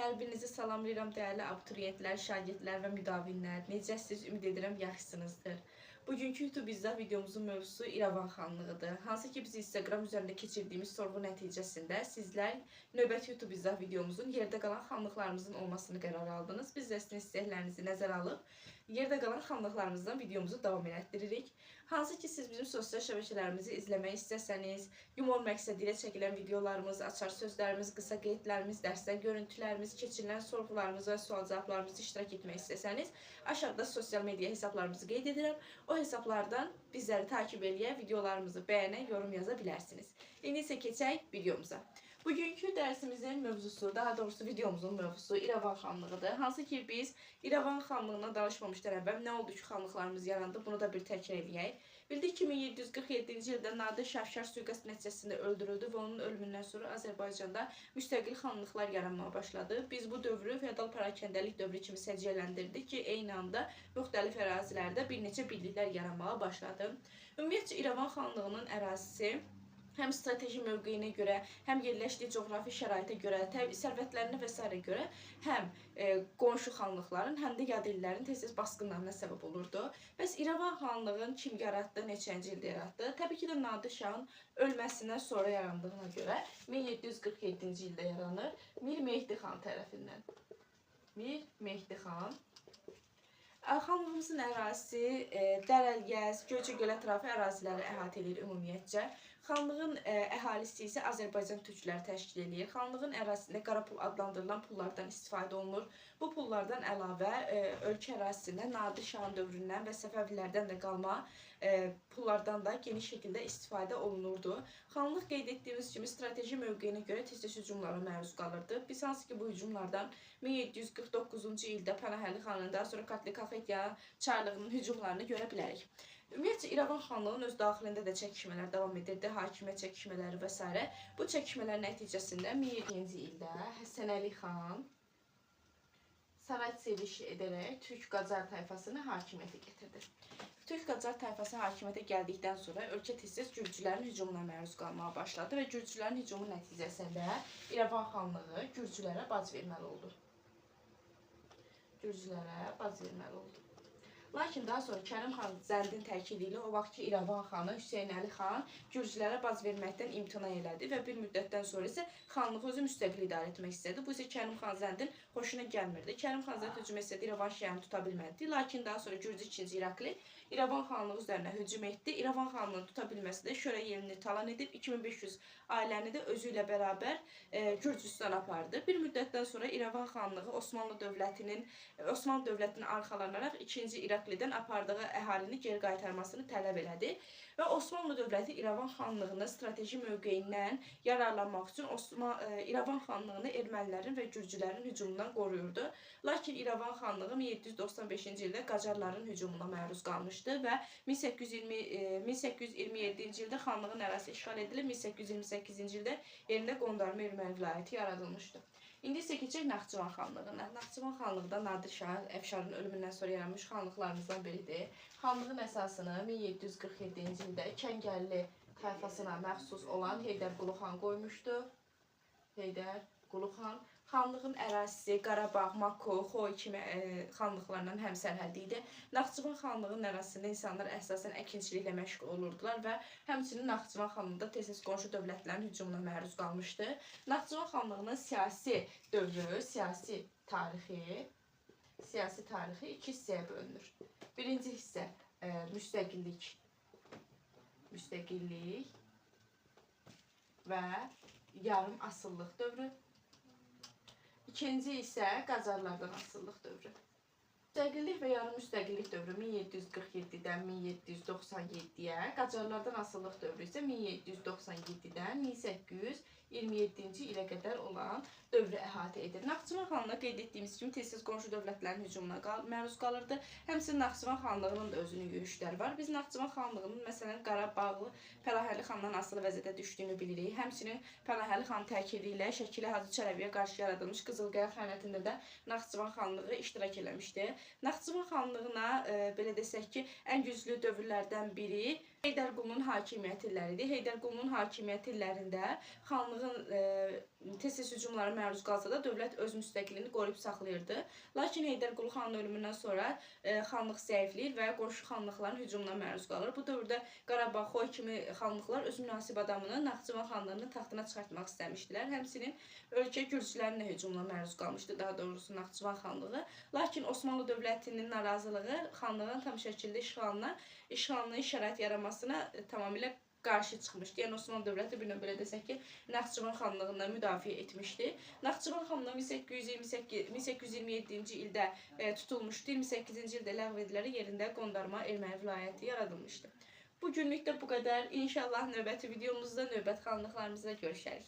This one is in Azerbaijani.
Qəlbinizi salamlayıram dəyərli abituriyentlər, şagirdlər və müdavimlər. Necəsiniz? Ümid edirəm yaxşısınızdır. Bugünkü YouTube izah videomuzun mövzusu İrəvan xanlığıdır. Hansı ki biz Instagram üzərində keçirdiyimiz sorğu nəticəsində sizlər növbəti YouTube izah videomuzun yerdə qalan xanlıqlarımızın olmasını qərar aldınız. Biz də sizin istəklərinizi nəzərə alıb yerdə qalan xanlıqlarımızdan videomuzu davam etdiririk. Hansı ki siz bizim sosial şəbəkələrimizi izləmək istəsəniz, yumor məqsədi ilə çəkilən videolarımız, açar sözlərimiz, qısa qeydlərimiz, dərsdən görüntülərimiz, keçirilən sorğularımız və sual-cavablarımızı iştirak etmək istəsəniz, aşağıda sosial media hesablarımızı qeyd edirəm. O hesablardan bizləri takib eləyə, videolarımızı bəyənə, yorum yaza bilərsiniz. İndi isə keçək videomuza. Bugünkü dərsimizin mövzusu, daha doğrusu videomuzun mövzusu İrəvan xanlığıdır. Hansı ki biz İrəvan xanlığına danışmamışdan əvvəl nə oldu ki xanlıqlarımız yarandı, bunu da bir təkrar eləyək. Bildik ki 1747-ci ildə Nadir Şah sui-qəsd nəticəsində öldürüldü və onun ölümündən sonra Azərbaycanda müstəqil xanlıqlar yaranmağa başladı. Biz bu dövrü feodal parakəndəlik dövrü kimi səciyyələndirdik ki, eyni anda müxtəlif ərazilərdə bir neçə birliklər yaranmağa başladı. Ümumiyyətcə İrəvan xanlığının ərazisi həm strateji mövqeyinə görə, həm yerləşdiyi coğrafi şəraitə görə, sərvətlərinə və s. görə həm qonşu xanlıqların, həm də yad illərin tez-tez basqınlarına səbəb olurdu. Bəs İrəvan xanlığını kim yaratdı, neçənci ildə yaratdı? Təbii ki də Nadir Şahın ölməsindən sonra yarandığına görə 1747-ci ildə yaranır. Mir Mehdi xan tərəfindən. Mir Mehdi xan. Xanlığımızın ərazisi Dərəlyəz, Göyçə-Göl ətrafı əraziləri əhatə edir ümumiyyətcə. Xanlığın əhalisi isə Azərbaycan türkləri təşkil edir. Xanlığın ərazisində qara pul adlandırılan pullardan istifadə olunur. Bu pullardan əlavə ölkə ərazisində Nadir Şahın dövründən və Səfəvilərdən də qalma pullardan da geniş şəkildə istifadə olunurdu. Xanlıq qeyd etdiyimiz kimi strateji mövqeyinə görə tez-tez hücumlara məruz qalırdı. Biz hansı ki bu hücumlardan 1749-cu ildə Pənahəli xanın, daha sonra Katli-Kaxetya çarlığının hücumlarını görə bilərik. Ümumiyyətcə İrəvan xanlığının öz daxilində də çəkişmələr davam edirdi, hakimiyyət çəkişmələri və s. Bu çəkişmələr nəticəsində 1700-ci ildə Həsənəli xan saray çevriş edərək Türk Qacar tayfasını hakimiyyətə gətirdi. Türk Qacar tayfası hakimiyyətə gəldikdən sonra ölkə tez-tez Gürcülərin hücumuna məruz qalmağa başladı və Gürcülərin hücumu nəticəsində İrəvan xanlığı Gürcülərə bac verməli oldu. Lakin daha sonra Kərim xan Zəndin təkidi ilə o vaxtki İrəvan xanı Hüseynəli xan Gürcülərə baz verməkdən imtina elədi və bir müddətdən sonra isə xanlığı özü müstəqil idarə etmək istədi. Bu isə Kərim xan Zəndin xoşuna gəlmirdi. Kərim xan Zənd hücum etsə İrəvan şəhərini tuta bilmədi. Lakin daha sonra Gürcü 2-ci İrakli İrəvan xanlığı üzərinə hücum etdi. İrəvan xanlığını tuta bilməsi də Şöra yerini talan edib 2500 ailəni də özü ilə bərabər Gürcüstana apardı. Bir müddətdən sonra İrəvan xanlığı Osmanlı dövlətinin arxalanaraq 2-ci İraklidən apardığı əhalini geri qaytarmasını tələb elədi. Və Osmanlı dövləti İrəvan xanlığını strateji mövqeyindən yararlanmaq üçün İrəvan xanlığını ermənilərin və gürcülərin hücumundan qoruyurdu. Lakin İrəvan xanlığı 1795-ci ildə Qacarların hücumuna məruz qalmışdı və 1827-ci ildə xanlığın ərazisi işğal edilib, 1828-ci ildə yerində qondarma erməni vilayəti yaradılmışdı. İndi isə keçək Naxçıvan xanlığına. Naxçıvan xanlığı da Nadir Şah Əfşarın ölümündən sonra yaranmış xanlıqlarımızdan biridir. Xanlığın əsasını 1747-ci ildə Kəngərli tayfasına məxsus olan Heydər Qulu xan qoymuşdu. Heydər Qulu xan. Xanlığın ərazisi Qarabağ, Mako, Xoy kimi xanlıqlarla həmsərhəddi idi. Naxçıvan xanlığının ərazisində insanlar əsasən əkinçiliklə məşğul olurdular və həmçinin Naxçıvan xanlığı da tez-tez qonşu dövlətlərin hücumuna məruz qalmışdı. Naxçıvan xanlığının siyasi dövrü, siyasi tarixi iki hissəyə bölünür. Birinci hissə müstəqillik və yarım asıllıq dövrü. İkinci isə Qacarlardan asıllıq dövrü. Müstəqillik və yarım müstəqillik dövrü 1747-dən 1797-yə, Qacarlardan asıllıq dövrü isə 1797-dən 1827-ci ilə qədər olan dövrü əhatə edir. Naxçıvan xanlığı qeyd etdiyimiz kimi tez-tez qonşu dövlətlərin hücumuna məruz qalırdı. Həmçinin Naxçıvan xanlığının da özünün yürüşləri var. Biz Naxçıvan xanlığının məsələn Qarabağlı Pənahəli xandan asılı vəziyyətdə düşdüyünü bilirik. Həmçinin Pənahəli xan təkidi ilə Şəkili Hacı Çələbiyə qarşı yaradılmış Qızılqaya xəyanətində də Naxçıvan xanlığı iştirak eləmişdi. Naxçıvan xanlığına belə desək ki, ən güclü dövrlərdən biri Heydər Qulunun hakimiyyət illəridir. Heydər Qulunun hakimiyyət illərində xanlığın tez-tez hücumlara məruz qalsa da dövlət öz müstəqilliyini qoruyub saxlayırdı. Lakin Heydər Qulu xanın ölümündən sonra xanlıq zəifləyir və qonşu xanlıqların hücumuna məruz qalır. Bu dövrdə Qarabağ, Xoy kimi xanlıqlar öz münasib adamını Naxçıvan xanlığını taxtına çıxartmaq istəmişdilər. Həmçinin ölkə gürcülərin də hücumuna məruz qalmışdı, daha doğrusu Naxçıvan xanlığı. Lakin Osmanlı dövlətinin narazılığı xanlığın tam şəkildə işğalına şərait yaranmasına tamamilə qarşı çıxmışdı. Yəni Osmanlı dövləti bir növ belə desək ki, Naxçıvan xanlığından müdafiə etmişdi. Naxçıvan xanlığı 1827-ci ildə tutulmuşdu. 28-ci ildə ləğv edilərək yerində Qondarma erməni vilayəti yaradılmışdı. Bu günlük də bu qədər. İnşallah növbəti videomuzda növbəti xanlıqlarımızda görüşərik.